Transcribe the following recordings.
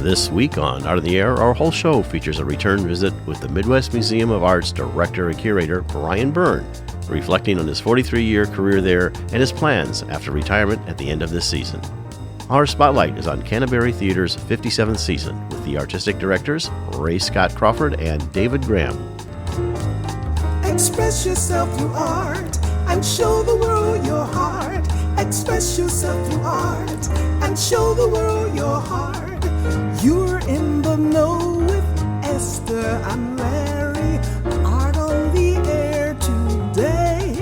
This week on Art of the Air, our whole show features a return visit with the Midwest Museum of Art's director and curator, Brian Byrn, reflecting on his 43-year career there and his plans after retirement at the end of this season. Our spotlight is on Canterbury Theatre's 57th season with the artistic directors, Ray Scott Crawford and David Graham. Express yourself through art and show the world your heart. Express yourself through art and show the world your heart. You're in the know with Esther and Larry. Art on the air today.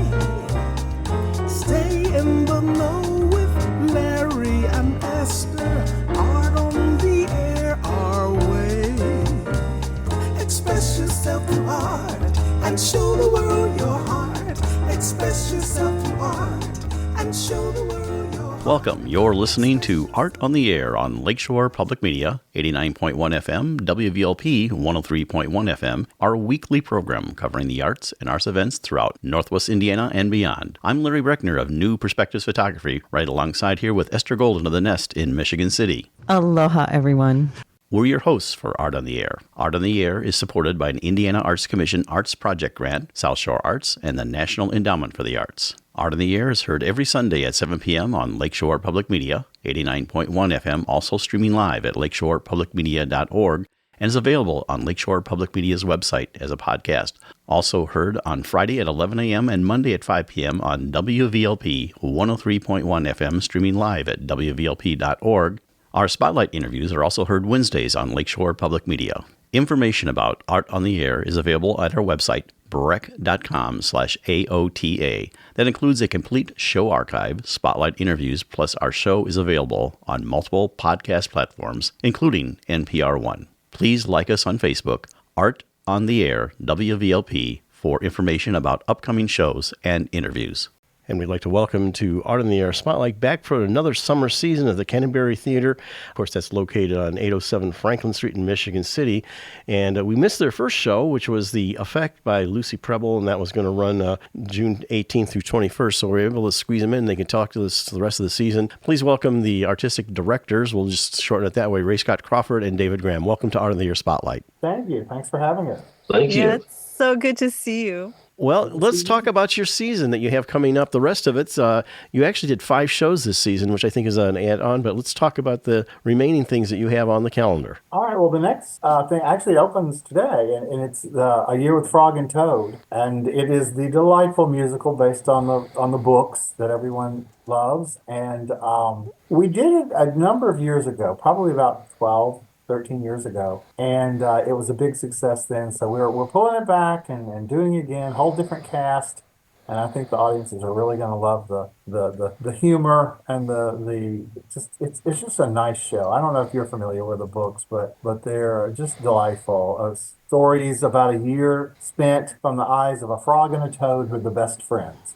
Stay in the know with Larry and Esther. Art on the air our way. Express yourself through art and show the world your heart. Express yourself through art and show the world your heart. Welcome. You're listening to Art on the Air on Lakeshore Public Media, 89.1 FM, WVLP 103.1 FM, our weekly program covering the arts and arts events throughout Northwest Indiana and beyond. I'm Larry Breckner of New Perspectives Photography, right alongside here with Esther Golden of The Nest in Michigan City. Aloha, everyone. We're your hosts for Art on the Air. Art on the Air is supported by an Indiana Arts Commission Arts Project Grant, South Shore Arts, and the National Endowment for the Arts. Art on the Air is heard every Sunday at 7 p.m. on Lakeshore Public Media, 89.1 FM, also streaming live at lakeshorepublicmedia.org, and is available on Lakeshore Public Media's website as a podcast. Also heard on Friday at 11 a.m. and Monday at 5 p.m. on WVLP 103.1 FM, streaming live at wvlp.org. Our spotlight interviews are also heard Wednesdays on Lakeshore Public Media. Information about Art on the Air is available at our website, breck.com/AOTA. That includes a complete show archive, spotlight interviews, plus our show is available on multiple podcast platforms, including NPR One. Please like us on Facebook, Art on the Air, WVLP, for information about upcoming shows and interviews. And we'd like to welcome to Art on the Air Spotlight back for another summer season of the Canterbury Theatre. Of course, that's located on 807 Franklin Street in Michigan City. And we missed their first show, which was The Effect by Lucy Preble, and that was going to run June 18th through 21st. So we're able to squeeze them in. They can talk to us the rest of the season. Please welcome the artistic directors. We'll just shorten it that way. Ray Scott Crawford and David Graham. Welcome to Art on the Air Spotlight. Thank you. Thanks for having us. Thank you. Yeah, it's so good to see you. Well, let's talk about your season that you have coming up. The rest of it, you actually did 5 shows this season, which I think is an add-on, but let's talk about the remaining things that you have on the calendar. All right. Well, the next thing actually opens today, and it's A Year with Frog and Toad, and it is the delightful musical based on the books that everyone loves. And we did it a number of years ago, probably about 13 years ago, and it was a big success then. So we're pulling it back and doing it again, whole different cast, and I think the audiences are really going to love the humor and it's just a nice show. I don't know if you're familiar with the books, but they're just delightful. Stories about a year spent from the eyes of a frog and a toad with the best of friends.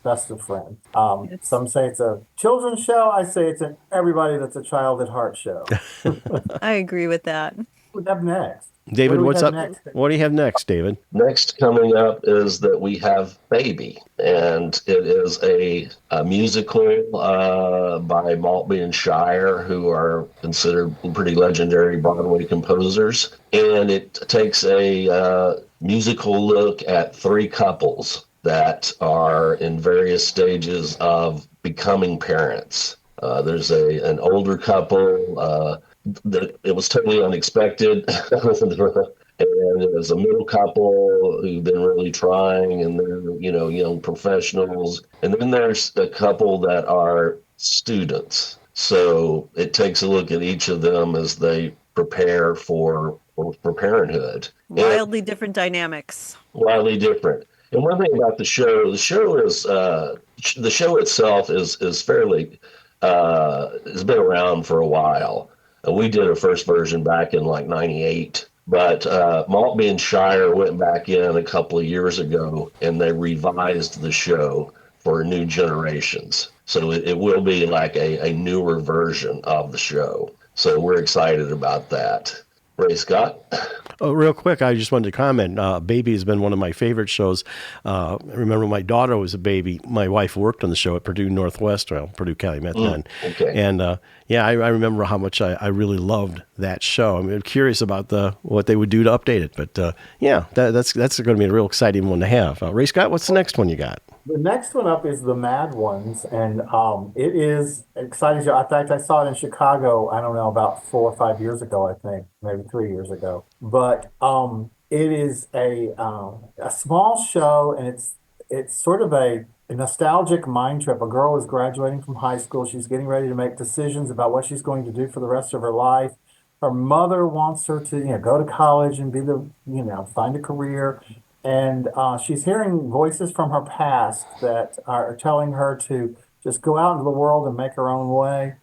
Some say it's a children's show. I say it's an everybody that's a child at heart show. I agree with that. What do we have next? David, what's up? Next? What do you have next, David? Next coming up is that we have Baby, and it is a musical by Maltby and Shire, who are considered pretty legendary Broadway composers. And it takes a musical look at 3 couples that are in various stages of becoming parents. There's an older couple that it was totally unexpected. And there's a middle couple who've been really trying, and they're, young professionals. And then there's a couple that are students. So it takes a look at each of them as they prepare for parenthood. Wildly different dynamics. Wildly different. And one thing about the show is the show itself is fairly has been around for a while. We did a first version back in like 98, but Maltby and Shire went back in a couple of years ago and they revised the show for new generations. So it will be like a newer version of the show. So we're excited about that. Ray Scott. Oh, real quick, I just wanted to comment. Baby has been one of my favorite shows. I remember when my daughter was a baby, my wife worked on the show at Purdue Calumet then. Okay. And I remember how much I really loved that show. I'm curious about what they would do to update it. But that's going to be a real exciting one to have. Ray Scott, what's the next one you got? The next one up is The Mad Ones, and it is exciting show. In fact, I saw it in Chicago, I don't know, about 4 or 5 years ago, I think, maybe 3 years ago. But it is a small show, and it's sort of a nostalgic mind trip. A girl is graduating from high school. She's getting ready to make decisions about what she's going to do for the rest of her life. Her mother wants her to, go to college and find a career. And she's hearing voices from her past that are telling her to just go out into the world and make her own way.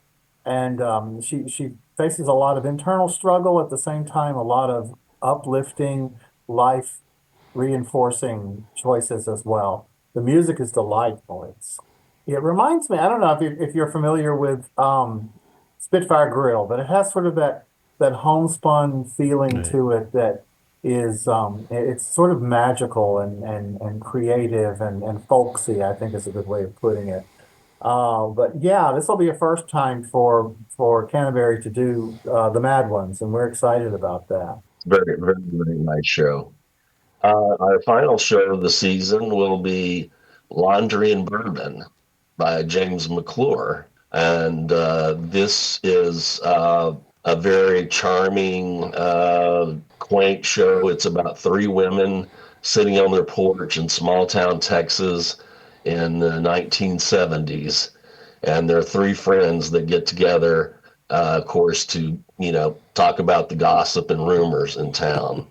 And she faces a lot of internal struggle, at the same time, a lot of uplifting, life reinforcing choices as well. The music is delightful. It reminds me, I don't know if you're familiar with Spitfire Grill, but it has sort of that homespun feeling to it that is it's sort of magical and creative and folksy, I think is a good way of putting it. But yeah, this will be a first time for Canterbury to do the Mad Ones, and we're excited about that. Very, very, very nice show. Our final show of the season will be Laundry and Bourbon by James McClure. And this is a very charming, quaint show. It's about 3 women sitting on their porch in small town Texas in the 1970s. And there are 3 friends that get together, of course, to, talk about the gossip and rumors in town.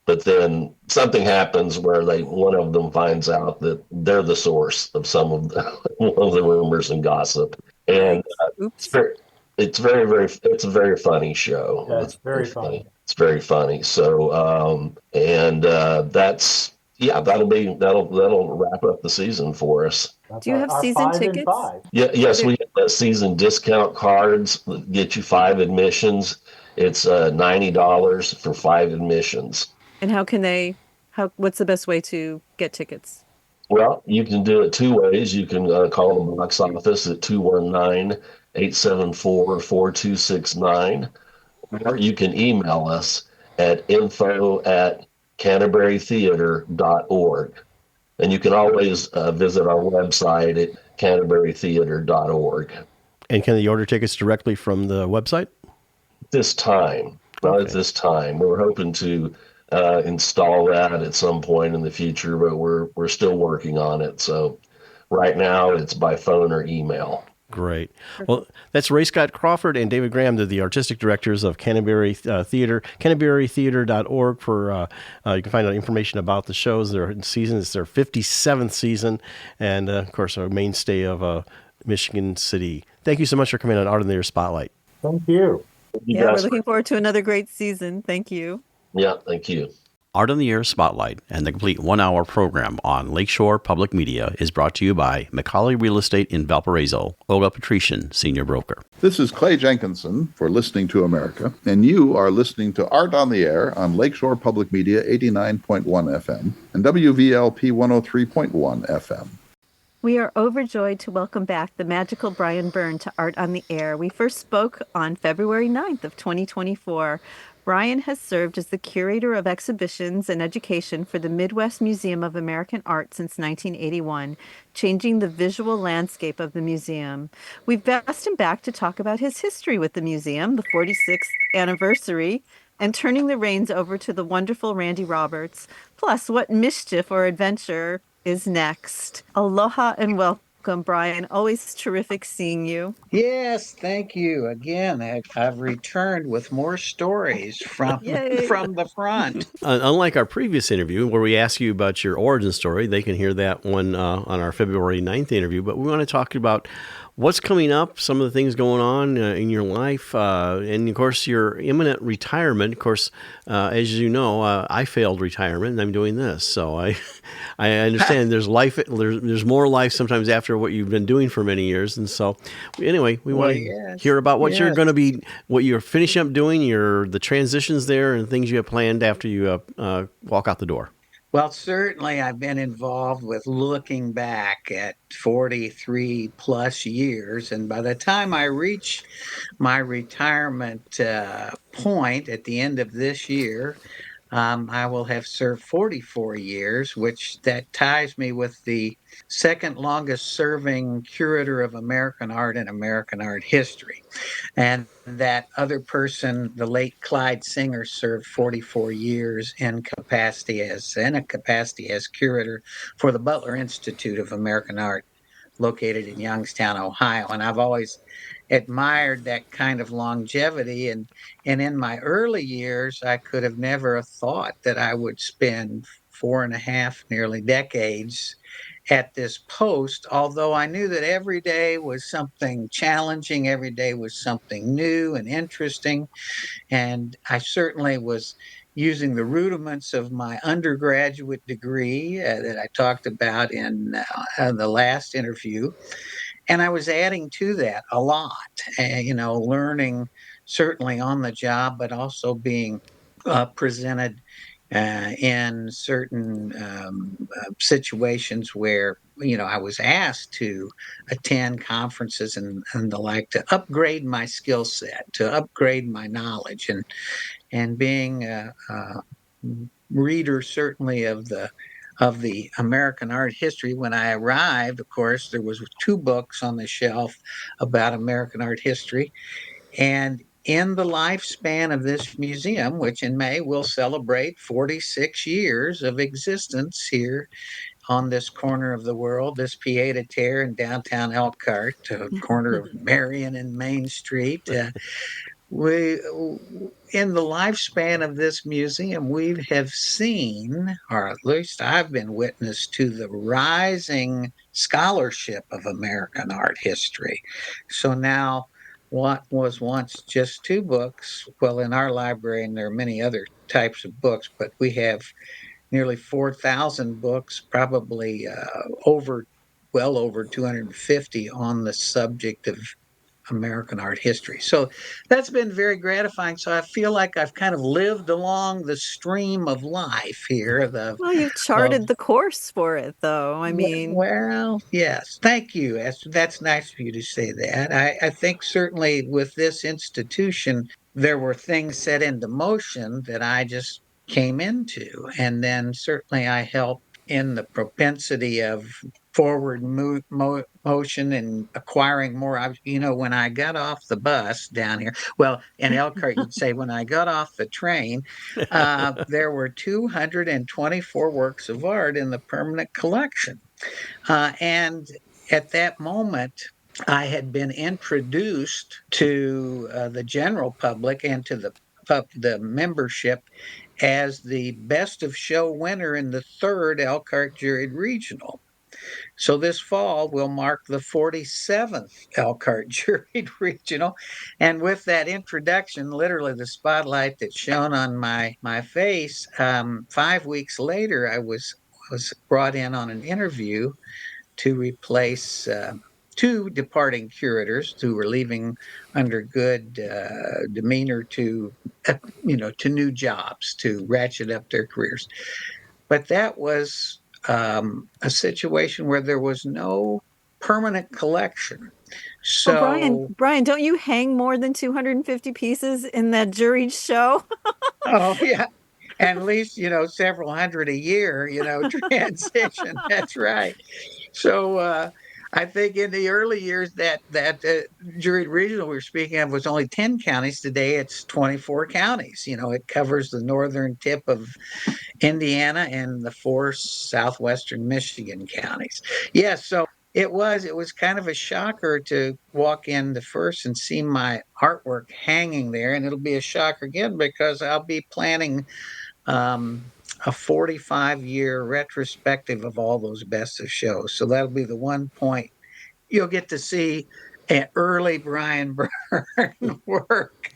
But then something happens where one of them finds out that they're the source of some of the rumors and gossip. And it's a very funny show. Yeah, it's very funny. It's very funny. So that'll wrap up the season for us. Do you have season tickets? Yes, we have season discount cards that get you 5 admissions. It's $90 for 5 admissions. And what's the best way to get tickets? Well, you can do it 2 ways. You can call the box office at 219-874-4269, or you can email us at info@canterburytheatre.org. And you can always visit our website at canterburytheatre.org. And can they order tickets directly from the website? This time. Not at this time. We're hoping to install that at some point in the future, but we're still working on it. So right now it's by phone or email. Great. Well, that's Ray Scott Crawford and David Graham. They're the artistic directors of Canterbury Theatre, canterburytheatre.org for, you can find out information about the shows. Their season is their 57th season. And of course, our mainstay of Michigan City. Thank you so much for coming on Art in the Air Spotlight. Thank you. We're looking forward to another great season. Thank you. Yeah, thank you. Art on the Air Spotlight and the complete 1-hour program on Lakeshore Public Media is brought to you by McCauley Real Estate in Valparaiso, Olga Patrician, Senior Broker. This is Clay Jenkinson for Listening to America, and you are listening to Art on the Air on Lakeshore Public Media 89.1 FM and WVLP 103.1 FM. We are overjoyed to welcome back the magical Brian Byrn to Art on the Air. We first spoke on February 9th of 2024. Brian has served as the curator of exhibitions and education for the Midwest Museum of American Art since 1981, changing the visual landscape of the museum. We've asked him back to talk about his history with the museum, the 46th anniversary, and turning the reins over to the wonderful Randy Roberts, plus what mischief or adventure is next. Aloha and welcome, Brian. Always terrific seeing you. Yes, thank you. Again, I've returned with more stories from the front. Unlike our previous interview where we ask you about your origin story, they can hear that one on our February 9th interview, but we want to talk about what's coming up, some of the things going on in your life, and of course your imminent retirement. Of course, as you know, I failed retirement, and I'm doing this, so I understand there's life. There's more life sometimes after what you've been doing for many years, and so anyway, we want to hear about what you're going to be, what you're finishing up doing, the transitions there, and things you have planned after you walk out the door. Well, certainly I've been involved with looking back at 43 plus years. And by the time I reach my retirement point at the end of this year, I will have served 44 years, which that ties me with the second longest serving curator of American art and American art history. And that other person, the late Clyde Singer, served 44 years in a capacity as curator for the Butler Institute of American Art, located in Youngstown, Ohio. And I've always admired that kind of longevity. And in my early years, I could have never thought that I would spend 4.5, nearly decades at this post, although I knew that every day was something challenging, every day was something new and interesting. And I certainly was using the rudiments of my undergraduate degree that I talked about in the last interview. And I was adding to that a lot, learning certainly on the job, but also being presented in certain situations where I was asked to attend conferences and the like, to upgrade my skill set, to upgrade my knowledge, and being a reader certainly of the American art history. When I arrived, of course, there was 2 books on the shelf about American art history. And in the lifespan of this museum, which in May will celebrate 46 years of existence here on this corner of the world, this pied-à-terre in downtown Elkhart, corner of Marion and Main Street, we in the lifespan of this museum, we have seen, or at least I've been witness to, the rising scholarship of American art history. So now what was once just 2 books, well, in our library, and there are many other types of books, but we have nearly 4,000 books, probably well over 250 on the subject of American art history. So that's been very gratifying. So I feel like I've kind of lived along the stream of life here. Well, you've charted the course for it, though. I mean, well, yes. Thank you. That's nice of you to say that. I think certainly with this institution, there were things set into motion that I just came into. And then certainly I helped in the propensity of forward motion and acquiring more. When I got off the bus down here, well, in Elkhart, you'd say when I got off the train, there were 224 works of art in the permanent collection. And at that moment, I had been introduced to the general public and to the membership as the Best of Show winner in the 3rd Elkhart Juried Regional. So this fall will mark the 47th Elkhart Juried Regional. And with that introduction, literally the spotlight that's shown on my face, 5 weeks later, I was brought in on an interview to replace 2 departing curators who were leaving under good demeanor to new jobs, to ratchet up their careers. But that was a situation where there was no permanent collection. So, Brian, don't you hang more than 250 pieces in that juried show? Oh yeah, and at least several hundred a year. Transition. That's right. So I think in the early years that juried regional we were speaking of was only 10 counties. Today it's 24 counties. It covers the northern tip of Indiana and the 4 southwestern Michigan counties. Yes, so it was kind of a shocker to walk in the first and see my artwork hanging there, and it'll be a shocker again because I'll be planning a 45-year retrospective of all those best of shows. So that'll be the one point you'll get to see early Brian Byrn work.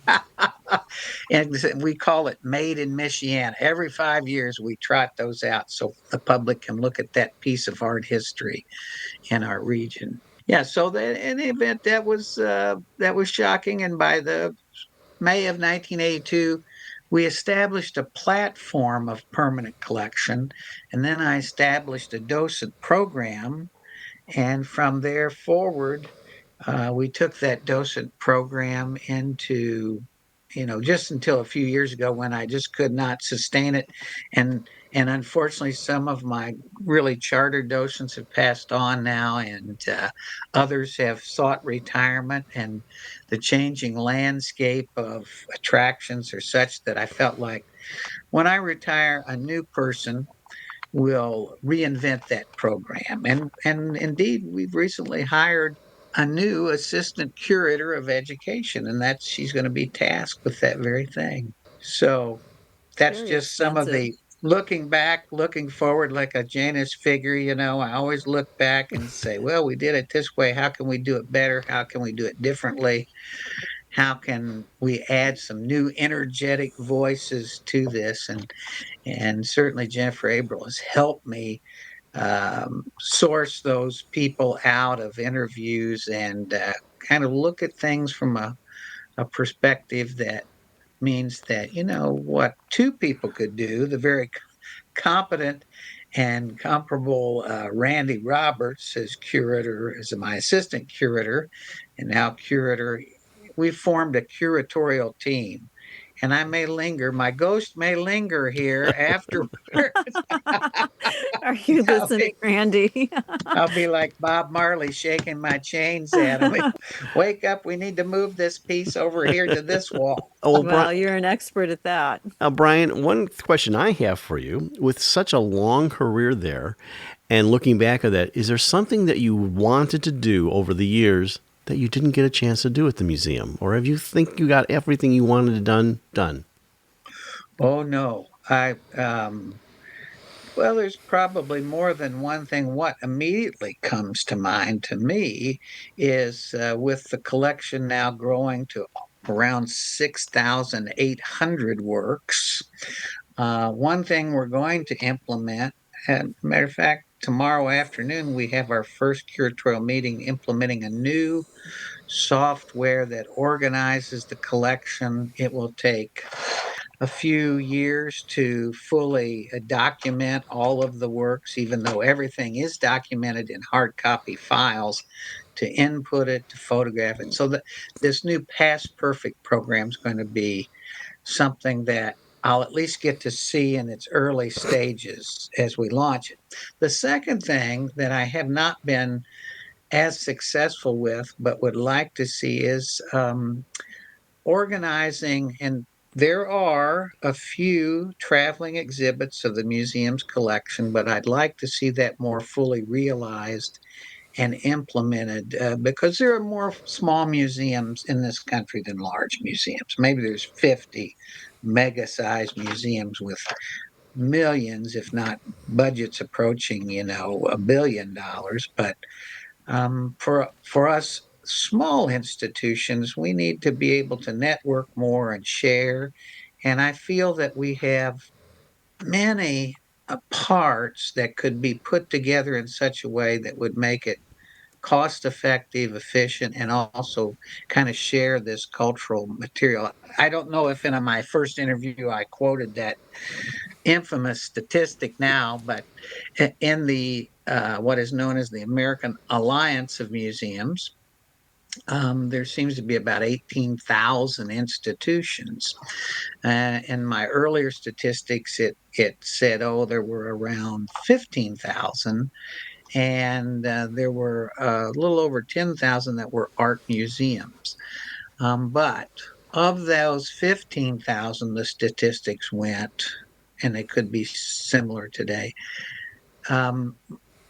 And we call it Made in Michiana. Every 5 years, we trot those out so the public can look at that piece of art history in our region. Yeah, so in the event that was shocking, and by the May of 1982, we established a platform of permanent collection, and then I established a docent program, and from there forward, we took that docent program into, just until a few years ago when I just could not sustain it. And unfortunately, some of my really chartered docents have passed on now, and others have sought retirement. And the changing landscape of attractions are such that I felt like when I retire, a new person will reinvent that program. And indeed, we've recently hired a new assistant curator of education, and she's going to be tasked with that very thing. So that's Very just some of expensive. the looking back, looking forward, like a Janus figure. I always look back and say, well, we did it this way. How can we do it better? How can we do it differently? How can we add some new energetic voices to this? And certainly Jennifer Abril has helped me source those people out of interviews and kind of look at things from a perspective that means that, what two people could do, the very competent and comparable Randy Roberts as curator, as my assistant curator, and now curator. We formed a curatorial team, and I may linger. My ghost may linger here afterwards. Are you I'll listening, be, Randy? I'll be like Bob Marley shaking my chains at him. Wake up, we need to move this piece over here to this wall. Oh, Well, you're an expert at that. Brian, one question I have for you, with such a long career there and looking back at that, is there something that you wanted to do over the years that you didn't get a chance to do at the museum? Or have you think you got everything you wanted done? Oh no. Well, there's probably more than one thing. What immediately comes to mind to me is with the collection now growing to around 6,800 works. One thing we're going to implement, and matter of fact, tomorrow afternoon we have our first curatorial meeting implementing a new software that organizes the collection. It will take a few years to fully document all of the works, even though everything is documented in hard copy files, to input it, to photograph it. So that this new Past Perfect program is going to be something that I'll at least get to see in its early stages as we launch it. The second thing that I have not been as successful with, but would like to see, is organizing, and there are a few traveling exhibits of the museum's collection, but I'd like to see that more fully realized and implemented because there are more small museums in this country than large museums. Maybe there's 50 mega-sized museums with millions, if not budgets approaching, $1 billion. But for us small institutions, we need to be able to network more and share. And I feel that we have many parts that could be put together in such a way that would make it cost effective, efficient, and also kind of share this cultural material. I don't know if in my first interview I quoted that infamous statistic now, but in the what is known as the American Alliance of Museums, there seems to be about 18,000 institutions. In my earlier statistics, it said, there were around 15,000, and there were a little over 10,000 that were art museums. But of those 15,000, the statistics went, and they could be similar today.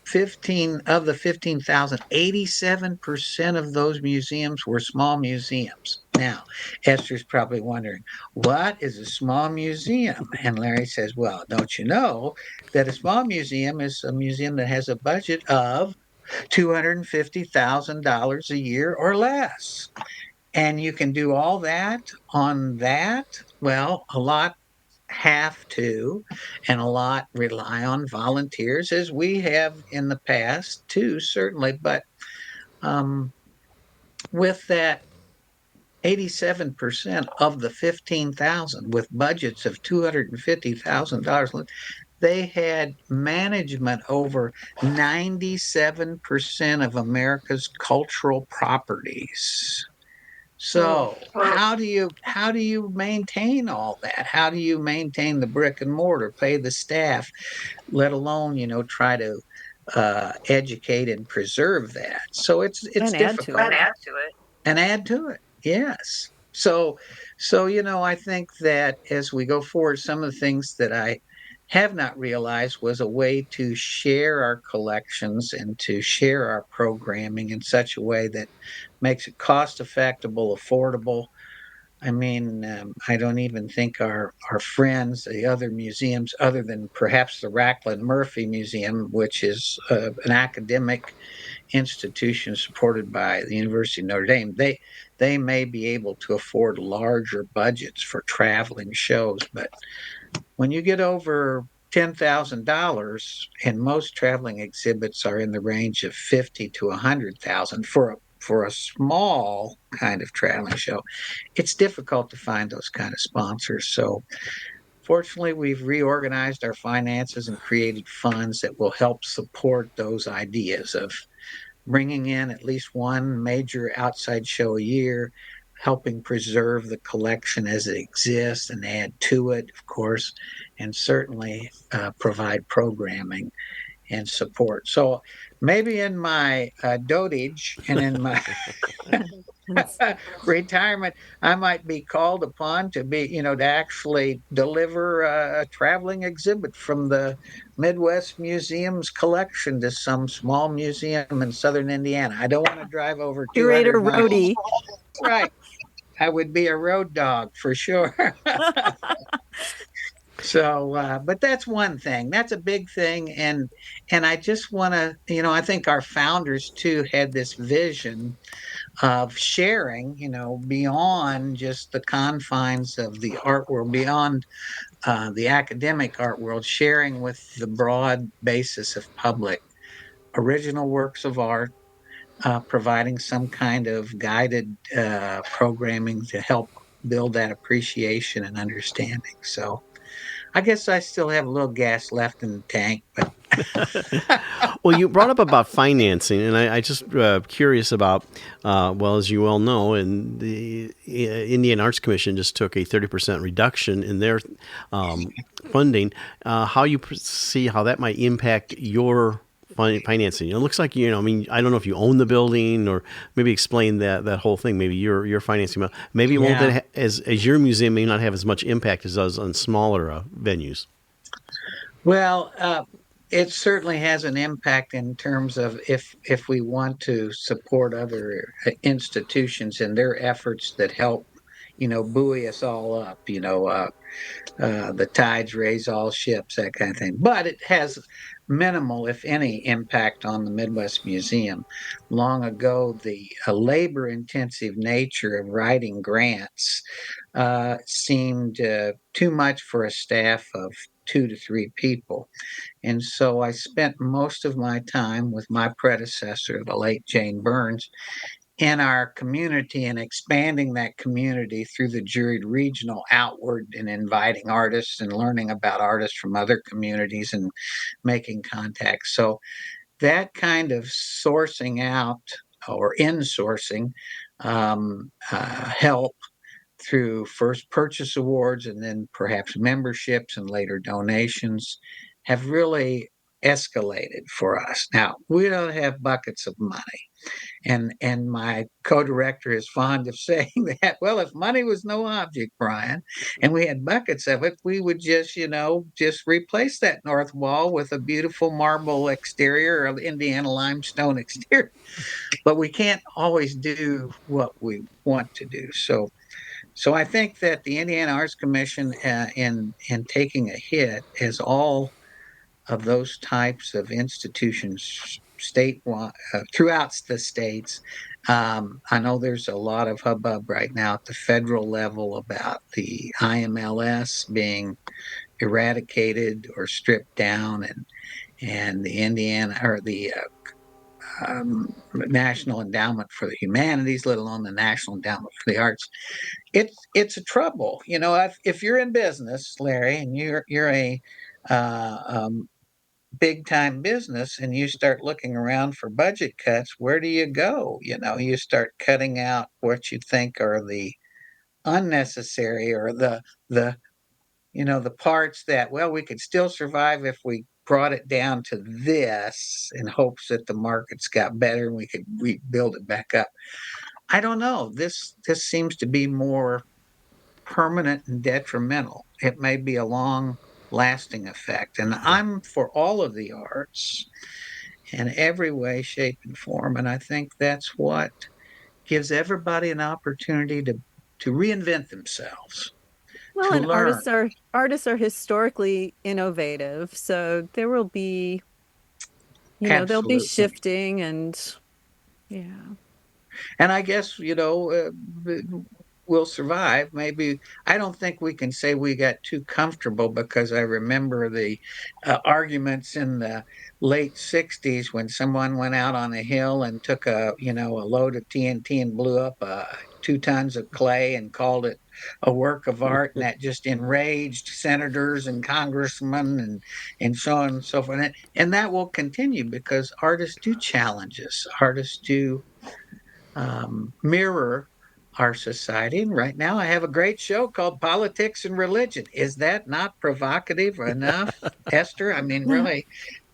15 of the 15,000, 87% of those museums were small museums. Now, Esther's probably wondering, what is a small museum? And Larry says, well, don't you know that a small museum is a museum that has a budget of $250,000 a year or less. And you can do all that on that. Well, a lot have to, and a lot rely on volunteers, as we have in the past too, certainly. But um, with that 87% of the 15,000 with budgets of $250,000, they had management over 97% of America's cultural properties. So how do you maintain all that? How do you maintain the brick and mortar, pay the staff, let alone try to educate and preserve that? So it's And add to difficult. it. And add to it. Yes. So I think that as we go forward, some of the things that I have not realized was a way to share our collections and to share our programming in such a way that makes it cost effectable, affordable. I mean, I don't even think our friends, the other museums, other than perhaps the Racklin Murphy Museum, which is an academic institution supported by the University of Notre Dame, they may be able to afford larger budgets for traveling shows. But when you get over $10,000, and most traveling exhibits are in the range of 50 to 100,000 for a small kind of traveling show, it's difficult to find those kind of sponsors. So fortunately, we've reorganized our finances and created funds that will help support those ideas of bringing in at least one major outside show a year, helping preserve the collection as it exists and add to it, of course, and certainly provide programming and support. So maybe in my dotage and in my retirement, I might be called upon to to actually deliver a traveling exhibit from the Midwest Museum's collection to some small museum in southern Indiana. I don't want to drive over Curator 200 miles. roadie. Right. I would be a road dog for sure. So, but that's one thing. That's a big thing, and I just want to, I think our founders too had this vision of sharing, beyond just the confines of the art world, beyond the academic art world, sharing with the broad basis of public original works of art, providing some kind of guided programming to help build that appreciation and understanding. So I guess I still have a little gas left in the tank, but Well, you brought up about financing, and I just curious about, well, as you well know, and the Indian Arts Commission just took a 30% reduction in their funding. How you see how that might impact your financing? It looks like, I mean, I don't know if you own the building, or maybe explain that whole thing. Maybe your financing, maybe it won't as your museum may not have as much impact as does on smaller venues. Well, it certainly has an impact in terms of if we want to support other institutions in their efforts that help, buoy us all up. The tides raise all ships, that kind of thing. But it has minimal, if any, impact on the Midwest Museum. Long ago, the labor-intensive nature of writing grants seemed too much for a staff of 2 to 3 people. And so I spent most of my time with my predecessor, the late Jane Burns, in our community and expanding that community through the juried regional outward and inviting artists and learning about artists from other communities and making contacts. So that kind of sourcing out or insourcing help through first purchase awards and then perhaps memberships and later donations have really escalated for us. Now, we don't have buckets of money. And my co-director is fond of saying that, well, if money was no object, Brian, and we had buckets of it, we would just replace that north wall with a beautiful marble exterior or Indiana limestone exterior. But we can't always do what we want to do. So I think that the Indiana Arts Commission, in taking a hit, as all of those types of institutions throughout the states. I know there's a lot of hubbub right now at the federal level about the IMLS being eradicated or stripped down, and the Indiana or the National Endowment for the Humanities, let alone the National Endowment for the Arts. It's a trouble, if you're in business, Larry, and you're a big time business, and you start looking around for budget cuts. Where do you go? You start cutting out what you think are the unnecessary, or the parts that, well, we could still survive if we brought it down to this, in hopes that the markets got better and we could rebuild it back up. I don't know. This seems to be more permanent and detrimental. It may be a long lasting effect. And I'm for all of the arts in every way, shape, and form. And I think that's what gives everybody an opportunity to reinvent themselves. Well, To and learn. artists are historically innovative, so there will be, they'll be Absolutely. shifting, and yeah. And I guess, we'll survive. Maybe I don't think we can say we got too comfortable, because I remember the arguments in the late 60s when someone went out on a hill and took a load of TNT and blew up 2 tons of clay and called it a work of art, and that just enraged senators and congressmen and so on and so forth. And that will continue, because artists do challenge us. Artists do mirror our society. And right now, I have a great show called Politics and Religion. Is that not provocative enough, Esther? I mean, really,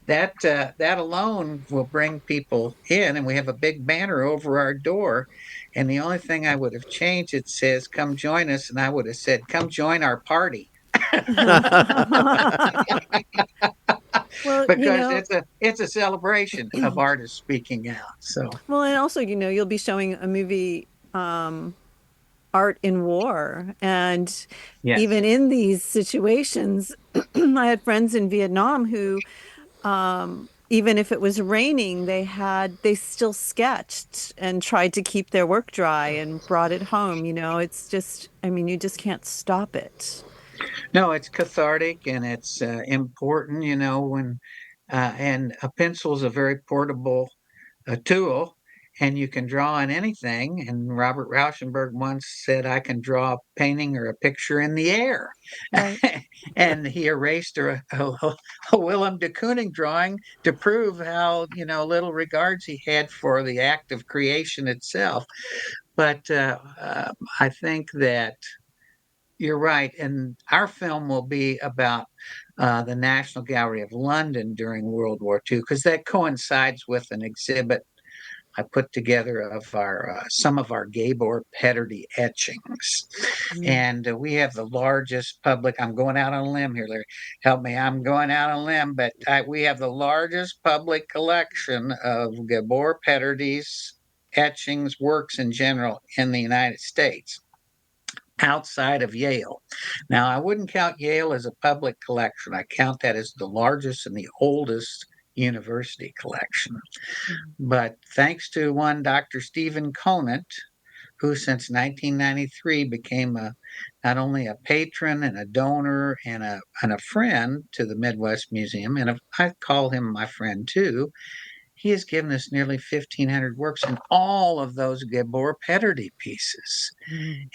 that alone will bring people in. And we have a big banner over our door. And the only thing I would have changed, it says, "Come join us," and I would have said, "Come join our party." Well, Because it's a celebration of artists speaking out. So, well, and also, you'll be showing a movie, Art in War. And yes. even in these situations, I had friends in Vietnam who, even if it was raining, they still sketched and tried to keep their work dry and brought it home. It's just, you just can't stop it. No, it's cathartic, and it's important, and a pencil is a very portable tool, and you can draw on anything. And Robert Rauschenberg once said, "I can draw a painting or a picture in the air." Right. And he erased a Willem de Kooning drawing to prove how, little regards he had for the act of creation itself. But I think that you're right. And our film will be about the National Gallery of London during World War II, because that coincides with an exhibit I put together of our some of our Gabor Petterdy etchings. And we have the largest public. I'm going out on a limb here, Larry. Help me. I'm going out on a limb, but we have the largest public collection of Gabor Petterdy's etchings, works in general, in the United States, outside of Yale. Now, I wouldn't count Yale as a public collection. I count that as the largest and the oldest university collection. But thanks to one Dr. Stephen Conant, who since 1993 became not only a patron and a donor and a friend to the Midwest Museum, and I call him my friend too, he has given us nearly 1,500 works, and all of those Gabor Petterdy pieces.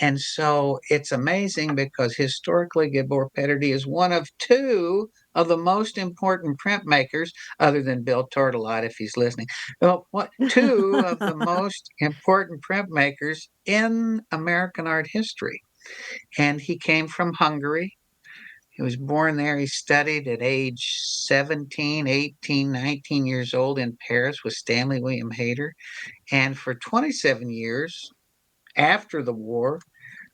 And so it's amazing, because historically Gabor Petterdy is one of two of the most important printmakers, other than Bill Tortolot, if he's listening. Well, two of the most important printmakers in American art history. And he came from Hungary. He was born there. He studied at age 17, 18, 19 years old in Paris with Stanley William Hayter. And for 27 years after the war,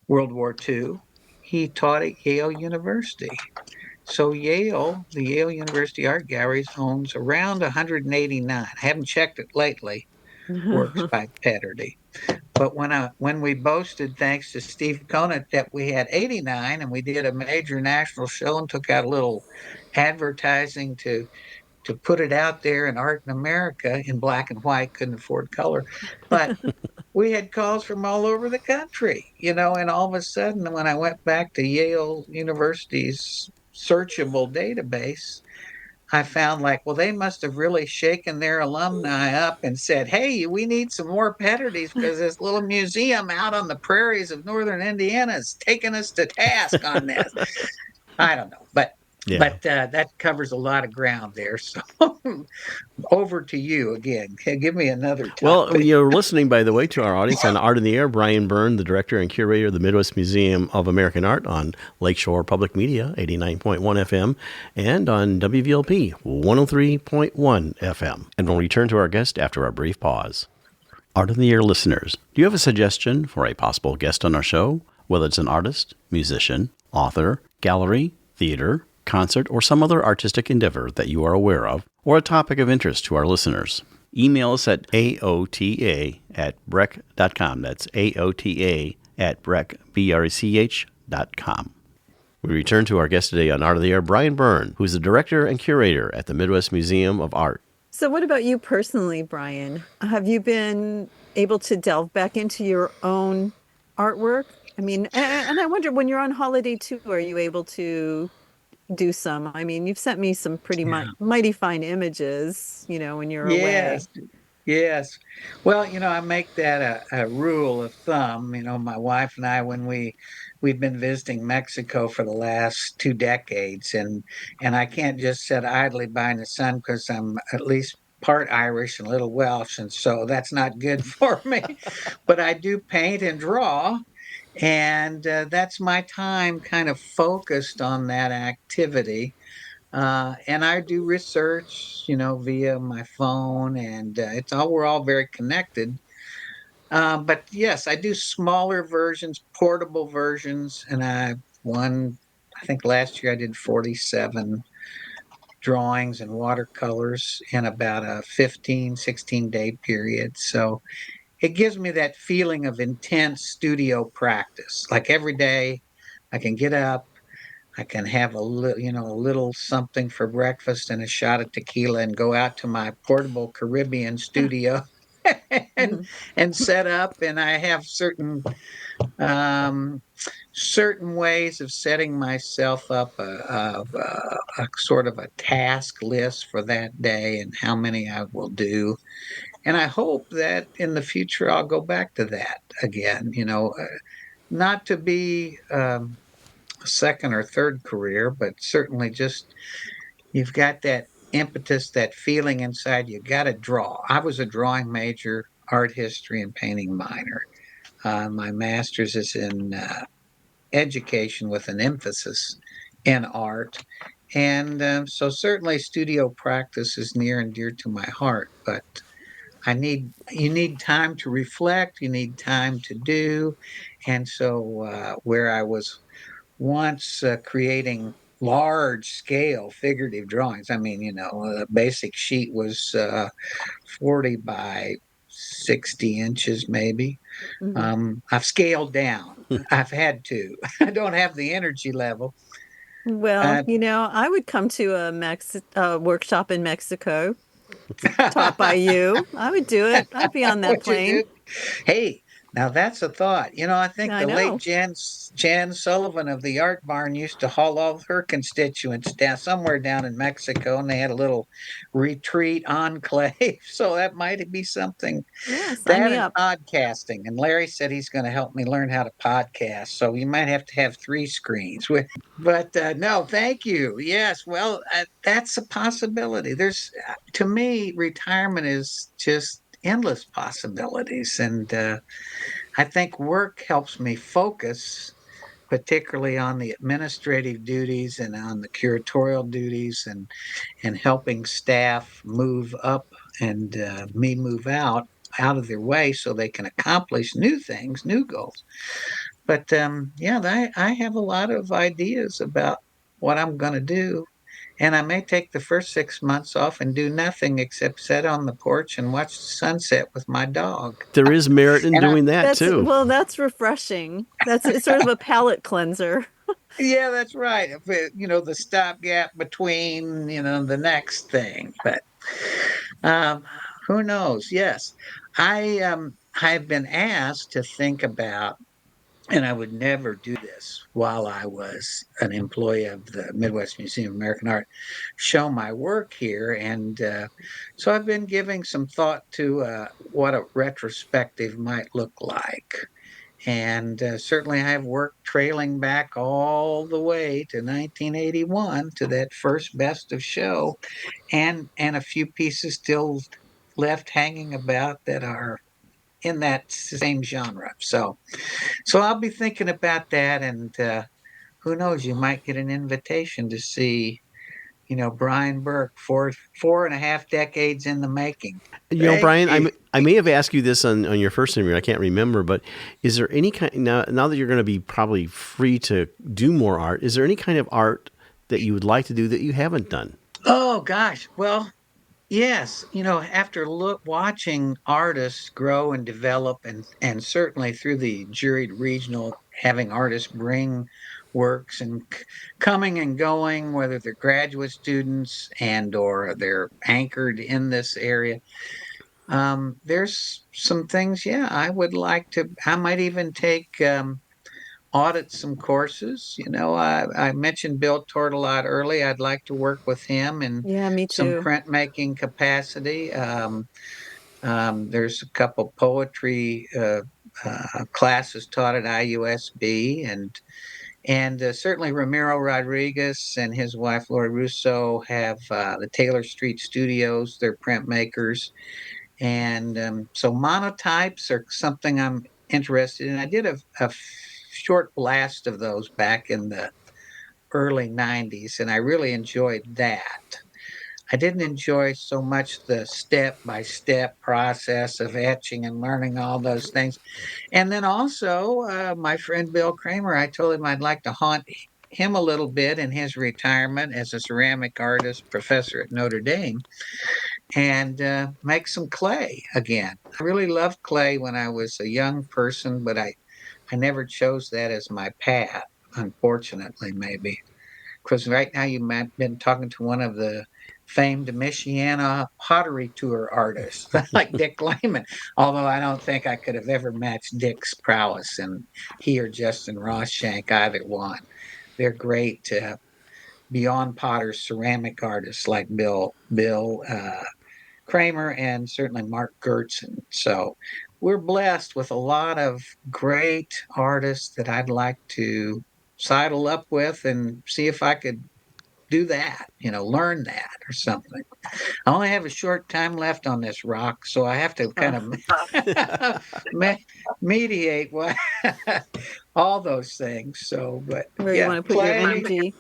World War II, he taught at Yale University. So the Yale University Art Galleries owns around 189. I haven't checked it lately, works by Petterdy. But when we boasted, thanks to Steve Conant, that we had 89, and we did a major national show and took out a little advertising to to put it out there in Art in America in black and white, couldn't afford color. But we had calls from all over the country, and all of a sudden, when I went back to Yale University's searchable database, I found well, they must have really shaken their alumni up and said, hey, we need some more Petterdies because this little museum out on the prairies of northern Indiana is taking us to task on this. I don't know, but that covers a lot of ground there. So over to you again. Give me another topic. Well, you're listening, by the way, to our audience on Art in the Air. Brian Byrn, the director and curator of the Midwest Museum of American Art on Lakeshore Public Media, 89.1 FM, and on WVLP, 103.1 FM. And we'll return to our guest after our brief pause. Art in the Air listeners, do you have a suggestion for a possible guest on our show? Whether it's an artist, musician, author, gallery, theater, concert, or some other artistic endeavor that you are aware of, or a topic of interest to our listeners. Email us at aota@brech.com. That's aota@brech.com. We return to our guest today on Art of the Air, Brian Byrn, who's the director and curator at the Midwest Museum of Art. So what about you personally, Brian? Have you been able to delve back into your own artwork? I mean, and I wonder, when you're on holiday too, are you able to do some? I mean, you've sent me some pretty mighty fine images, when you're away. Yes. Well, I make that a rule of thumb. My wife and I, when we've been visiting Mexico for the last 2 decades, and I can't just sit idly by in the sun because I'm at least part Irish and a little Welsh, and so that's not good for me. But I do paint and draw. And that's my time kind of focused on that activity. And I do research, via my phone, and we're all very connected. But yes, I do smaller versions, portable versions. And I think last year I did 47 drawings and watercolors in about a 16-day period. So it gives me that feeling of intense studio practice. Like every day I can get up, I can have a little something for breakfast and a shot of tequila and go out to my portable Caribbean studio and set up. And I have certain ways of setting myself up a sort of a task list for that day and how many I will do. And I hope that in the future I'll go back to that again, not to be a second or third career, but certainly just you've got that impetus, that feeling inside, you got to draw. I was a drawing major, art history, and painting minor. My master's is in education with an emphasis in art. And so certainly studio practice is near and dear to my heart, but you need time to reflect, you need time to do. And so where I was once creating large scale figurative drawings, I mean, a basic sheet was 40 by 60 inches maybe. I've scaled down. I've had to. I don't have the energy level. Well, I would come to a workshop in Mexico taught by you. I would do it. I'd be on that plane. Hey, now that's a thought. I think the late Jan Sullivan of the Art Barn used to haul all of her constituents somewhere down in Mexico, and they had a little retreat enclave. So that might be something. Yeah, sign me up. Podcasting, and Larry said he's going to help me learn how to podcast. So you might have to have 3 screens. But no, thank you. Yes, well, that's a possibility. To me, retirement is just endless possibilities, and I think work helps me focus, particularly on the administrative duties and on the curatorial duties, and helping staff move up and me move out of their way so they can accomplish new things, new goals. But I have a lot of ideas about what I'm going to do. And I may take the first 6 months off and do nothing except sit on the porch and watch the sunset with my dog. There is merit in doing that, too. Well, that's refreshing. It's sort of a palate cleanser. Yeah, that's right. The stopgap between, the next thing. But um, who knows? Yes, I've been asked to think about, and I would never do this while I was an employee of the Midwest Museum of American Art, show my work here. And so I've been giving some thought to what a retrospective might look like. And certainly I have work trailing back all the way to 1981 to that first best of show, and a few pieces still left hanging about that are in that same genre. So I'll be thinking about that, and who knows, you might get an invitation to see, Brian Burke, four and a half decades in the making. Thank Brian, you. I may have asked you this on your first interview. I can't remember, but is there any kind now that you're going to be probably free to do more art? Is there any kind of art that you would like to do that you haven't done? Oh gosh, well, yes, after watching artists grow and develop, and certainly through the juried regional, having artists bring works and coming and going, whether they're graduate students and or they're anchored in this area. There's some things, yeah, I would like to. I might even take audit some courses. I mentioned Bill Tortolot early. I'd like to work with him in Yeah, me some too. printmaking capacity. There's a couple poetry classes taught at IUSB, and certainly Ramiro Rodriguez and his wife Lori Russo have the Taylor Street Studios. They're printmakers, and so monotypes are something I'm interested in. I did a short blast of those back in the early 90s, and I really enjoyed that. I didn't enjoy so much the step by step process of etching and learning all those things. And then also, my friend Bill Kramer, I told him I'd like to haunt him a little bit in his retirement as a ceramic artist professor at Notre Dame, and make some clay again. I really loved clay when I was a young person, but I never chose that as my path, unfortunately, maybe. Because right now you might have been talking to one of the famed Michiana pottery tour artists, like Dick Lehman, although I don't think I could have ever matched Dick's prowess, and he or Justin Rosshank, either one. They're great beyond potters, ceramic artists like Bill Kramer and certainly Mark Gertson. So we're blessed with a lot of great artists that I'd like to sidle up with and see if I could do that, learn that or something. I only have a short time left on this rock, so I have to kind of mediate what all those things. So, but Where you yeah, want to put your play. energy.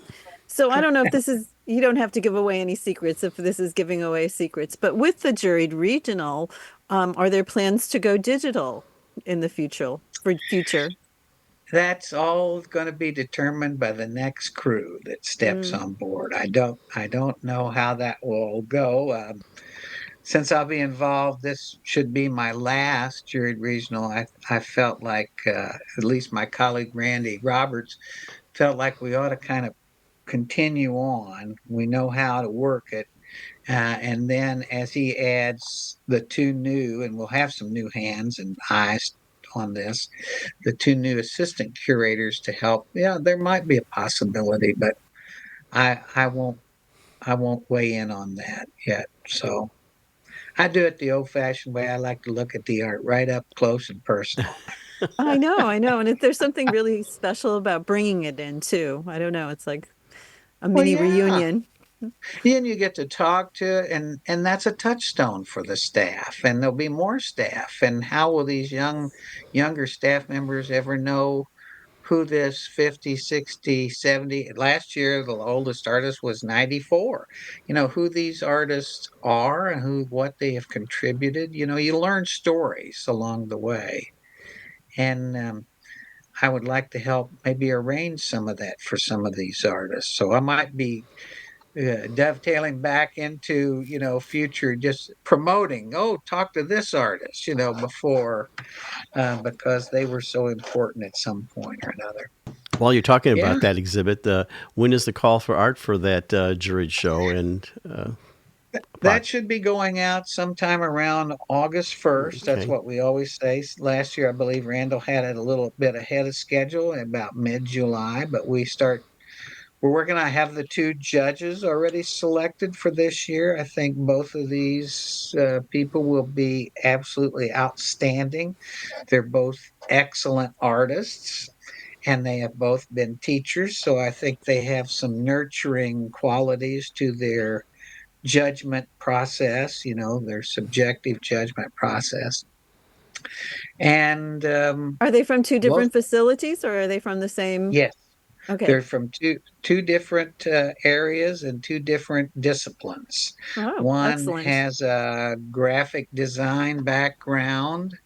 So I don't know if this is, you don't have to give away any secrets if this is giving away secrets, but with the juried regional, are there plans to go digital in the future? That's all going to be determined by the next crew that steps Mm. on board. I don't know how that will go. Since I'll be involved, this should be my last juried regional. I felt like, at least my colleague Randy Roberts felt like we ought to kind of continue on. We know how to work it. And then as he adds the two new, and we'll have some new hands and eyes on this, the two new assistant curators to help. Yeah, there might be a possibility, but I won't weigh in on that yet. So I do it the old-fashioned way. I like to look at the art right up close and personal. I know. And there's something really special about bringing it in too. I don't know. It's like a Well, mini yeah. reunion. And you get to talk to, and that's a touchstone for the staff, and there'll be more staff. And how will these younger staff members ever know who this 50, 60, 70? Last year the oldest artist was 94. Who these artists are and what they have contributed. You learn stories along the way, and I would like to help maybe arrange some of that for some of these artists. So I might be dovetailing back into future, just promoting, oh, talk to this artist, before, because they were so important at some point or another. While you're talking Yeah. about that exhibit, when is the call for art for that juried show? And That should be going out sometime around August 1st. That's okay. what we always say. Last year, I believe Randall had it a little bit ahead of schedule, about mid-July, but we're working on have the two judges already selected for this year. I think both of these people will be absolutely outstanding. They're both excellent artists, and they have both been teachers, so I think they have some nurturing qualities to their judgment process, their subjective judgment process. And Are they from two both, different facilities, or are they from the same? yes, Okay. they're from two different areas and two different disciplines. Oh, One excellent. has a graphic design background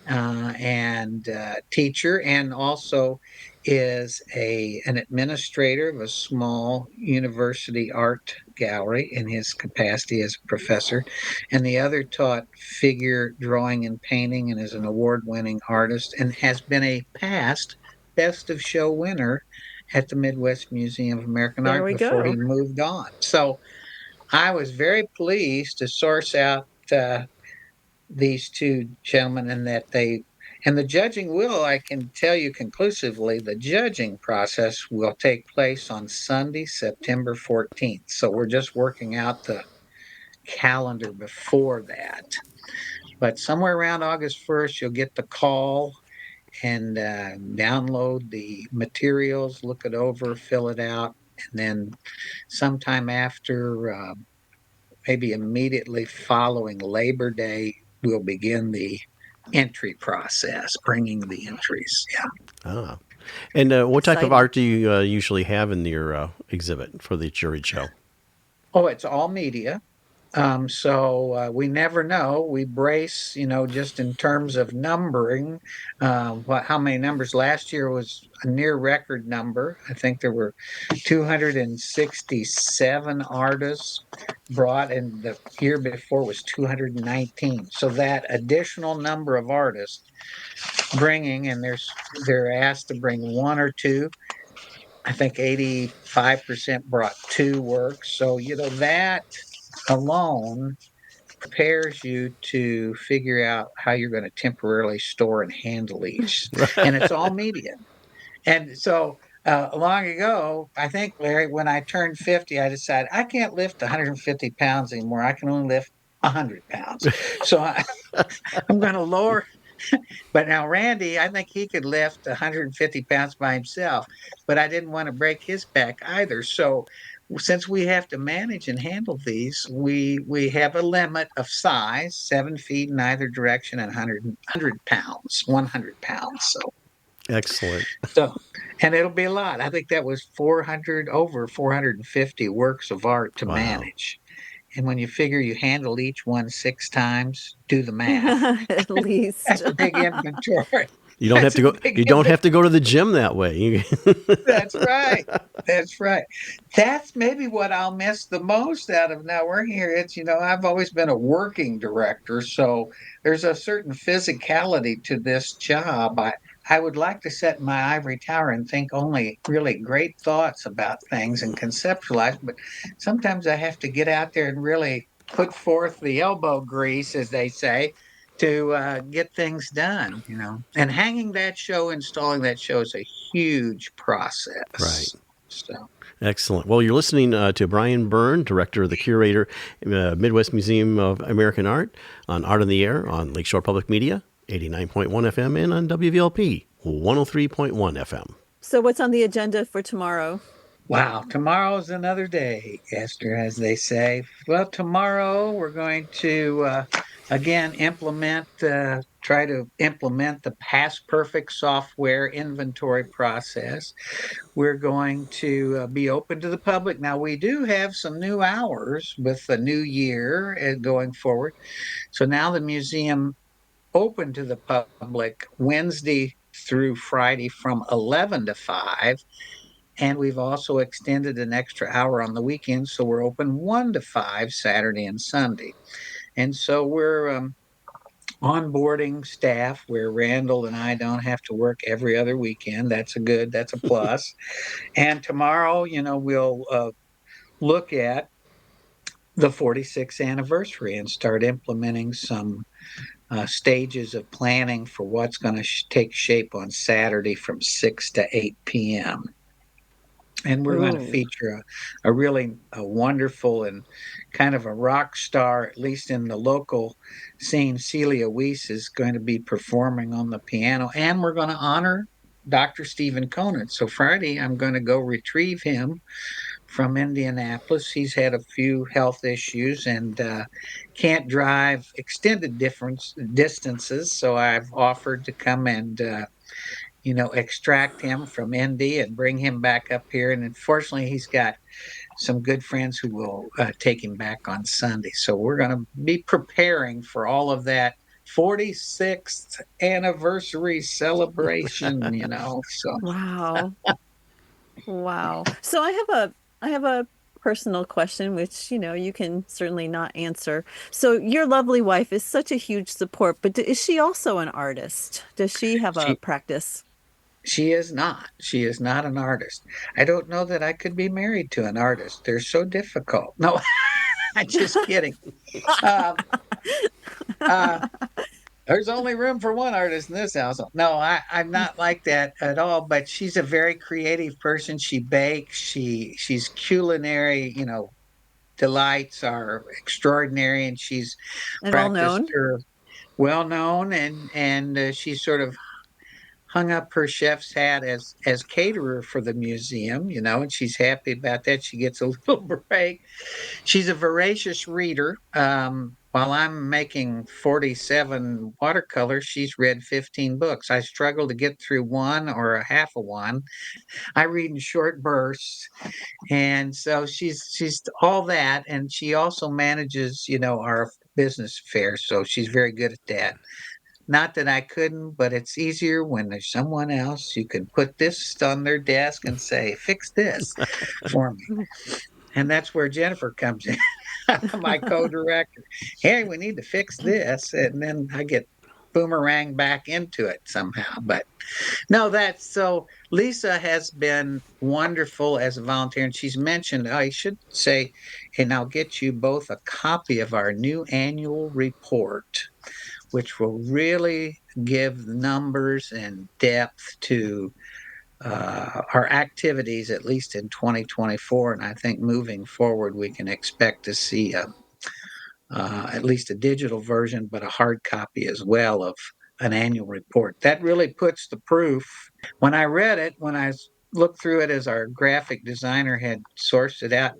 and teacher, and also is an administrator of a small university art gallery in his capacity as a professor, and the other taught figure drawing and painting and is an award-winning artist and has been a past best of show winner at the Midwest Museum of American There Art we before he go. moved on. So I was very pleased to source out these two gentlemen, and the judging I can tell you conclusively, the judging process will take place on Sunday, September 14th. So we're just working out the calendar before that. But somewhere around August 1st, you'll get the call and download the materials, look it over, fill it out, and then sometime after, maybe immediately following Labor Day, we'll begin the entry process, bringing the entries. Yeah. Ah. And what type of Exciting. art do you usually have in your exhibit for the juried show? Oh, it's all media. So we never know. We brace, just in terms of numbering. How many numbers? Last year was a near record number. I think there were 267 artists brought, and the year before was 219. So that additional number of artists bringing, and they're asked to bring one or two. I think 85% brought two works. So that alone prepares you to figure out how you're going to temporarily store and handle each. And it's all media. And so long ago, I think, Larry, when I turned 50, I decided I can't lift 150 pounds anymore. I can only lift 100 pounds. So I'm going to lower. But now Randy, I think he could lift 150 pounds by himself, but I didn't want to break his back either. So since we have to manage and handle these, we have a limit of size, 7 feet in either direction, and 100 pounds, 100 pounds. Excellent. So, and it'll be a lot. I think that was over 450 works of art to Wow. manage. And when you figure you handle each one 6 times, do the math. At least. That's a big inventory. You don't have to go. You don't have to go to the gym that way. That's right. That's right. That's maybe what I'll miss the most out of now working here. It's, I've always been a working director, so there's a certain physicality to this job. I would like to sit in my ivory tower and think only really great thoughts about things and conceptualize, but sometimes I have to get out there and really put forth the elbow grease, as they say, to get things done, And hanging that show, installing that show is a huge process. Right. So. Excellent. Well, you're listening to Brian Byrn, director of the Curator, Midwest Museum of American Art, on Art on the Air on Lakeshore Public Media, 89.1 FM, and on WVLP, 103.1 FM. So what's on the agenda for tomorrow? Wow, tomorrow's another day, Esther, as they say. Well, tomorrow we're going to, again, try to implement the Past Perfect software inventory process. We're going to be open to the public. Now, we do have some new hours with the new year going forward. So now the museum open to the public Wednesday through Friday from 11 to 5. And we've also extended an extra hour on the weekend, so we're open 1 to 5 Saturday and Sunday. And so we're onboarding staff where Randall and I don't have to work every other weekend. That's a plus. And tomorrow, we'll look at the 46th anniversary and start implementing some stages of planning for what's going to take shape on Saturday from 6 to 8 p.m. And we're going to Ooh. feature a really wonderful and kind of a rock star, at least in the local scene. Celia Weiss is going to be performing on the piano, and we're going to honor Dr. Stephen Conant. So Friday, I'm going to go retrieve him from Indianapolis. He's had a few health issues and can't drive extended distances. So I've offered to come and extract him from Indy and bring him back up here. And unfortunately, he's got some good friends who will take him back on Sunday. So we're going to be preparing for all of that 46th anniversary celebration, So Wow. Wow. So I have a personal question which, you can certainly not answer. So your lovely wife is such a huge support, but is she also an artist? Does she have a she practice? she is not. She is not an artist. I don't know that I could be married to an artist. They're so difficult. No, I'm just kidding. Um, uh, There's only room for one artist in this house. No, I'm not like that at all. But she's a very creative person. She bakes. She's culinary. Delights are extraordinary, and she's And well practiced known? her well known, and she's sort of hung up her chef's hat as caterer for the museum. And she's happy about that. She gets a little break. She's a voracious reader. While I'm making 47 watercolors, she's read 15 books. I struggle to get through one or a half of one. I read in short bursts, and so she's all that, and she also manages, our business affairs. So she's very good at that. Not that I couldn't, but it's easier when there's someone else. You can put this on their desk and say, "Fix this for me." And that's where Jennifer comes in, my co-director. Hey, we need to fix this. And then I get boomerang back into it somehow. But no, that's so Lisa has been wonderful as a volunteer. And she's mentioned, I should say, and I'll get you both a copy of our new annual report, which will really give numbers and depth to our activities, at least in 2024. And I think moving forward, we can expect to see at least a digital version, but a hard copy as well of an annual report. That really puts the proof. When I read it, when I looked through it as our graphic designer had sourced it out,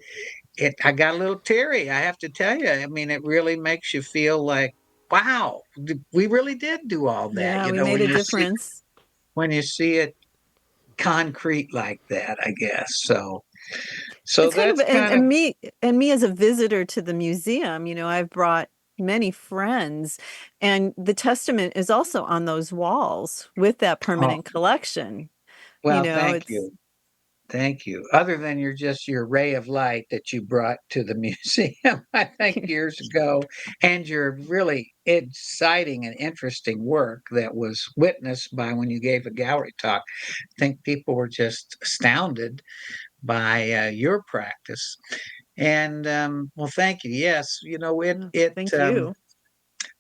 I got a little teary. I have to tell you. I mean, it really makes you feel like, wow, we really did do all that. Yeah, we made a difference. When you see it concrete like that, I guess. So It's kind of that's and, kind of and me as a visitor to the museum, I've brought many friends, and the testament is also on those walls with that oh, permanent collection. well, thank It's you. Thank you. Other than your ray of light that you brought to the museum, I think years ago, and your really exciting and interesting work that was witnessed by when you gave a gallery talk. I think people were just astounded by your practice. And well, thank you. Yes, thank you.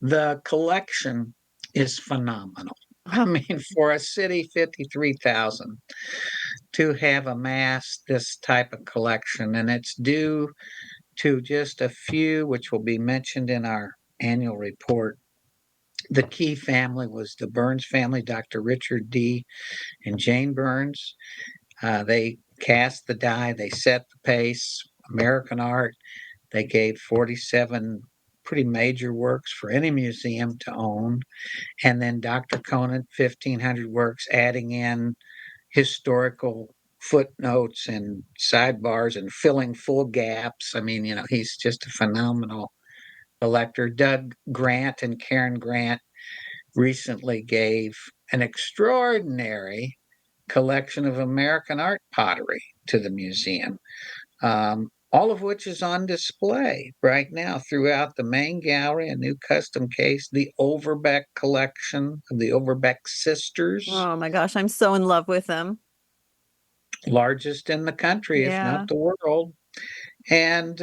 the collection is phenomenal. I Oh, mean, for a city 53,000 to have amassed this type of collection, and it's due to just a few, which will be mentioned in our annual report. The key family was the Burns family, Dr. Richard D. and Jane Burns. They cast the die, they set the pace. American art, they gave 47 pretty major works for any museum to own. And then Dr. Conant, 1,500 works, adding in historical footnotes and sidebars and filling full gaps. I mean, he's just a phenomenal collector. Doug Grant and Karen Grant recently gave an extraordinary collection of American art pottery to the museum. all of which is on display right now throughout the main gallery, a new custom case, the Overbeck collection of the Overbeck sisters. Oh my gosh, I'm so in love with them. Largest in the country, if Yeah. not the world. And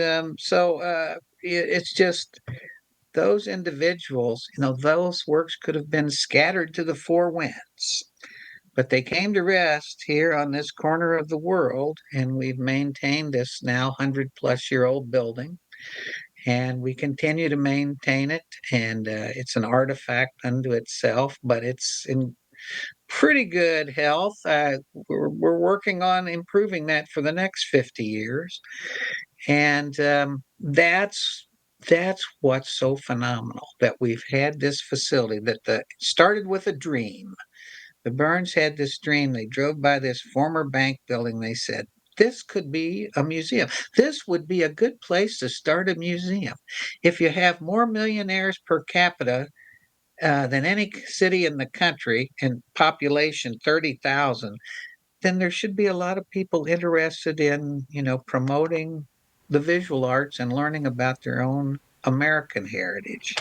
it's just those individuals, those works could have been scattered to the four winds, but they came to rest here on this corner of the world, and we've maintained this now 100-plus-year-old building, and we continue to maintain it, and it's an artifact unto itself, but it's in pretty good health. We're working on improving that for the next 50 years, and that's what's so phenomenal, that we've had this facility that started with a dream. The Byrns had this dream. They drove by this former bank building. They said, this could be a museum. This would be a good place to start a museum. If you have more millionaires per capita than any city in the country, and population 30,000, then there should be a lot of people interested in, promoting the visual arts and learning about their own American heritage.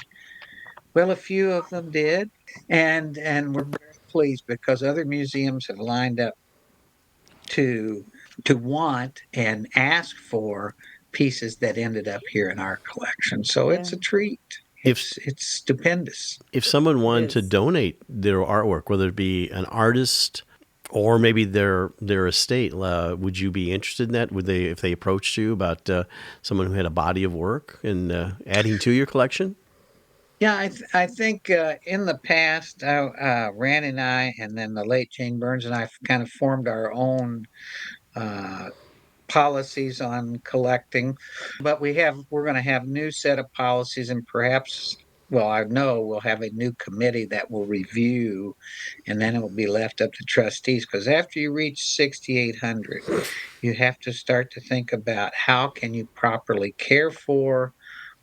Well, a few of them did, and we're very pleased because other museums have lined up to want and ask for pieces that ended up here in our collection. So it's a treat. It's stupendous. If someone wanted to donate their artwork, whether it be an artist or maybe their estate, would you be interested in that? Would they, if they approached you about someone who had a body of work and adding to your collection? Yeah, I think in the past, Rand and I, and then the late Jane Burns and I, kind of formed our own policies on collecting, but we're going to have new set of policies, and perhaps, well, I know we'll have a new committee that will review, and then it will be left up to trustees, because after you reach 6,800, you have to start to think about how can you properly care for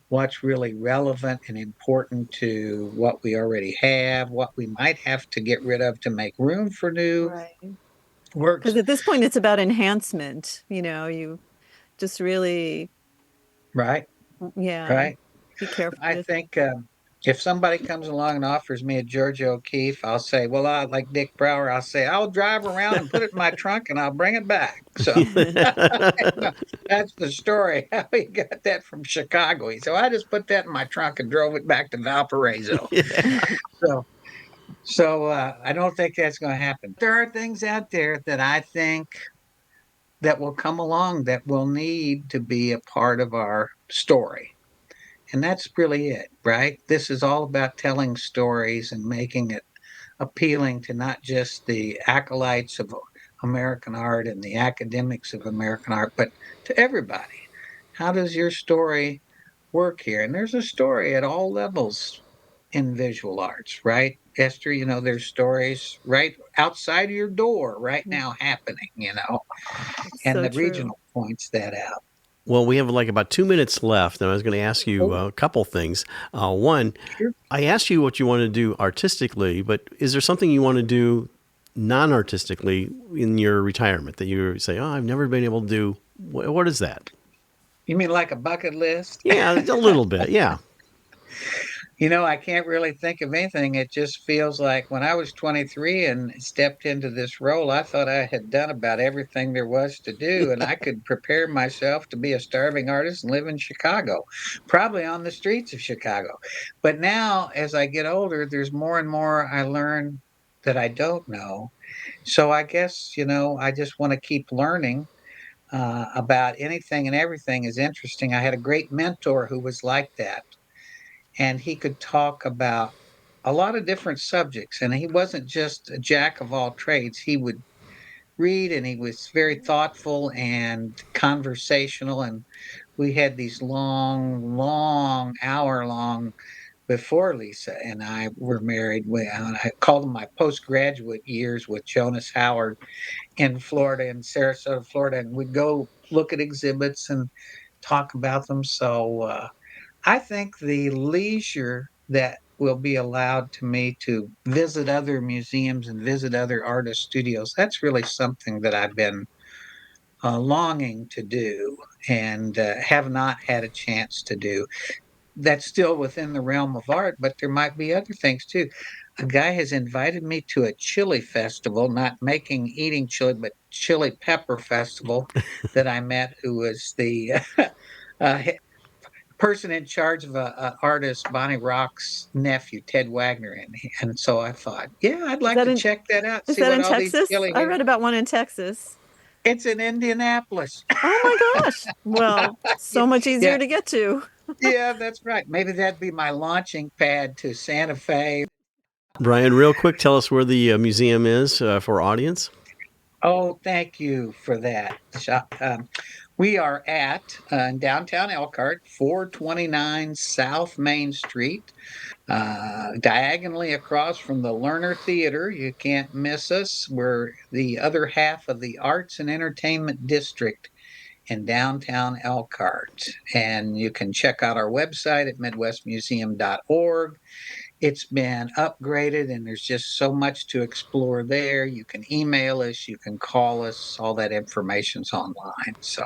what's really relevant and important to what we already have, what we might have to get rid of to make room for new works. Because at this point, it's about enhancement. You just really, right, be careful. I think if somebody comes along and offers me a Georgia O'Keeffe, I'll say, well, like Dick Brower, I'll say, I'll drive around and put it in my trunk and I'll bring it back. So that's the story. How he got that from Chicago. So I just put that in my trunk and drove it back to Valparaiso. So I don't think that's going to happen. There are things out there that I think that will come along that will need to be a part of our story. And that's really it, right? This is all about telling stories and making it appealing to not just the acolytes of American art and the academics of American art, but to everybody. How does your story work here? And there's a story at all levels in visual arts, right? Esther, there's stories right outside of your door right now happening, and the regional points that out. Well, we have like about 2 minutes left, and I was going to ask you a couple things. One, I asked you what you want to do artistically, but is there something you want to do non-artistically in your retirement that you say, I've never been able to do? What is that? You mean like a bucket list? Yeah, a little bit, yeah. I can't really think of anything. It just feels like when I was 23 and stepped into this role, I thought I had done about everything there was to do, and I could prepare myself to be a starving artist and live in Chicago, probably on the streets of Chicago. But now, as I get older, there's more and more I learn that I don't know. So I guess, I just want to keep learning about anything and everything is interesting. I had a great mentor who was like that. And he could talk about a lot of different subjects. And he wasn't just a jack of all trades. He would read, and he was very thoughtful and conversational. And we had these long, hour-long, before Lisa and I were married. I called them my postgraduate years with Jonas Howard in Florida, in Sarasota, Florida. And we'd go look at exhibits and talk about them. So, I think the leisure that will be allowed to me to visit other museums and visit other artist studios, that's really something that I've been longing to do. and have not had a chance to do. That's still within the realm of art, but there might be other things too. A guy has invited me to a chili festival, not eating chili, but chili pepper festival that I met, who was the person in charge of artist Bonnie Rock's nephew, Ted Wagner. And so I thought, yeah, I'd like to check that out. Is See that what in all these Texas? chili I read about one in Texas. It's in Indianapolis. Oh my gosh. Well, so much easier Yeah. to get to. Yeah, that's right. Maybe that'd be my launching pad to Santa Fe. Brian, real quick, tell us where the museum is for audience. Oh, thank you for that. We are at downtown Elkhart, 429 South Main Street, diagonally across from the Lerner Theater. You can't miss us. We're the other half of the Arts and Entertainment District in downtown Elkhart. And you can check out our website at midwestmuseum.org. It's been upgraded, and there's just so much to explore there. You can email us, you can call us, all that information's online. So,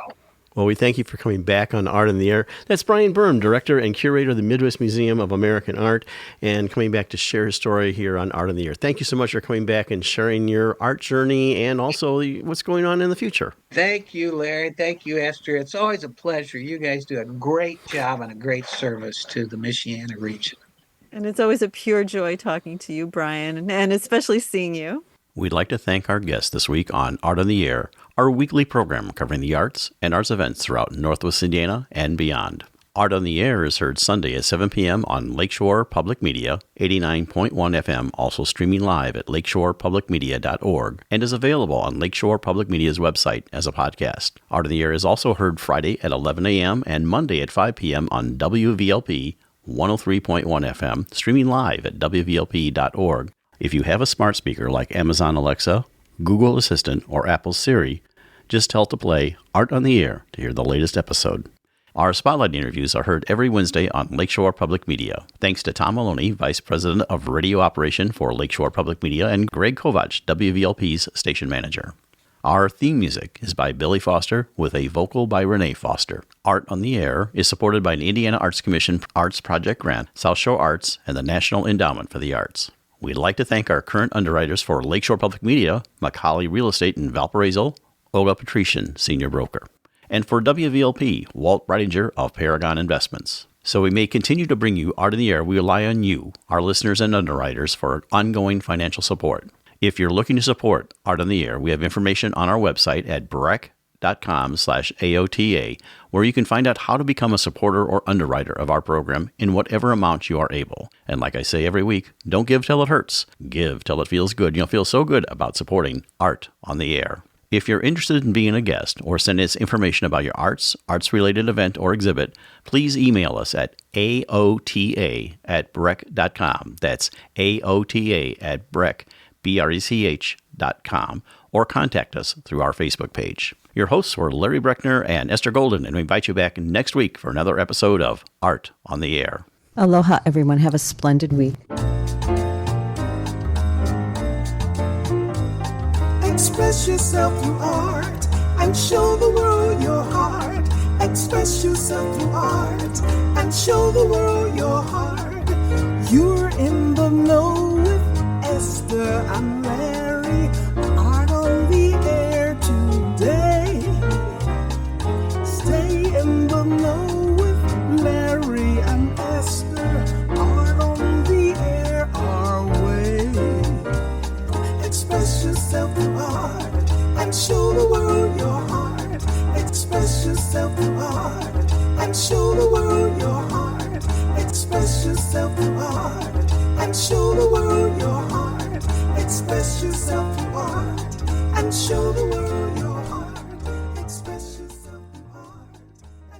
well, we thank you for coming back on Art in the Air. That's Brian Byrn, Director and Curator of the Midwest Museum of American Art, and coming back to share his story here on Art in the Air. Thank you so much for coming back and sharing your art journey and also what's going on in the future. Thank you, Larry. Thank you, Esther. It's always a pleasure. You guys do a great job and a great service to the Michiana region. And it's always a pure joy talking to you, Brian, and especially seeing you. We'd like to thank our guests this week on Art on the Air, our weekly program covering the arts and arts events throughout Northwest Indiana and beyond. Art on the Air is heard Sunday at 7 p.m. on Lakeshore Public Media, 89.1 FM, also streaming live at lakeshorepublicmedia.org, and is available on Lakeshore Public Media's website as a podcast. Art on the Air is also heard Friday at 11 a.m. and Monday at 5 p.m. on WVLP 103.1 FM, streaming live at wvlp.org. If you have a smart speaker like Amazon Alexa, Google Assistant, or Apple Siri, just tell to play Art on the Air to hear the latest episode. Our Spotlight interviews are heard every Wednesday on Lakeshore Public Media. Thanks to Tom Maloney, Vice President of Radio Operation for Lakeshore Public Media, and Greg Kovach, WVLP's Station Manager. Our theme music is by Billy Foster with a vocal by Renee Foster. Art on the Air is supported by an Indiana Arts Commission Arts Project grant, South Shore Arts, and the National Endowment for the Arts. We'd like to thank our current underwriters for Lakeshore Public Media, Macaulay Real Estate in Valparaiso, Olga Patrician, Senior Broker. And for WVLP, Walt Breidinger of Paragon Investments. So we may continue to bring you Art in the Air, we rely on you, our listeners and underwriters, for ongoing financial support. If you're looking to support Art on the Air, we have information on our website at breck.com/AOTA, where you can find out how to become a supporter or underwriter of our program in whatever amount you are able. And like I say every week, don't give till it hurts. Give till it feels good. You'll feel so good about supporting Art on the Air. If you're interested in being a guest or send us information about your arts-related event or exhibit, please email us at aota@breck.com. That's aota@breck.com, or contact us through our Facebook page. Your hosts were Larry Breckner and Esther Golden, and we invite you back next week for another episode of Art on the Air. Aloha, everyone. Have a splendid week. Express yourself through art and show the world your heart. Express yourself through art and show the world your heart. You're in the know with Esther and Larry. Art on the Air today. Stay in the know with Larry and Esther. Art on the Air our way. Express yourself through art and show the world your heart. Express yourself through art and show the world your heart. Express yourself through art and show the world your heart. Express yourself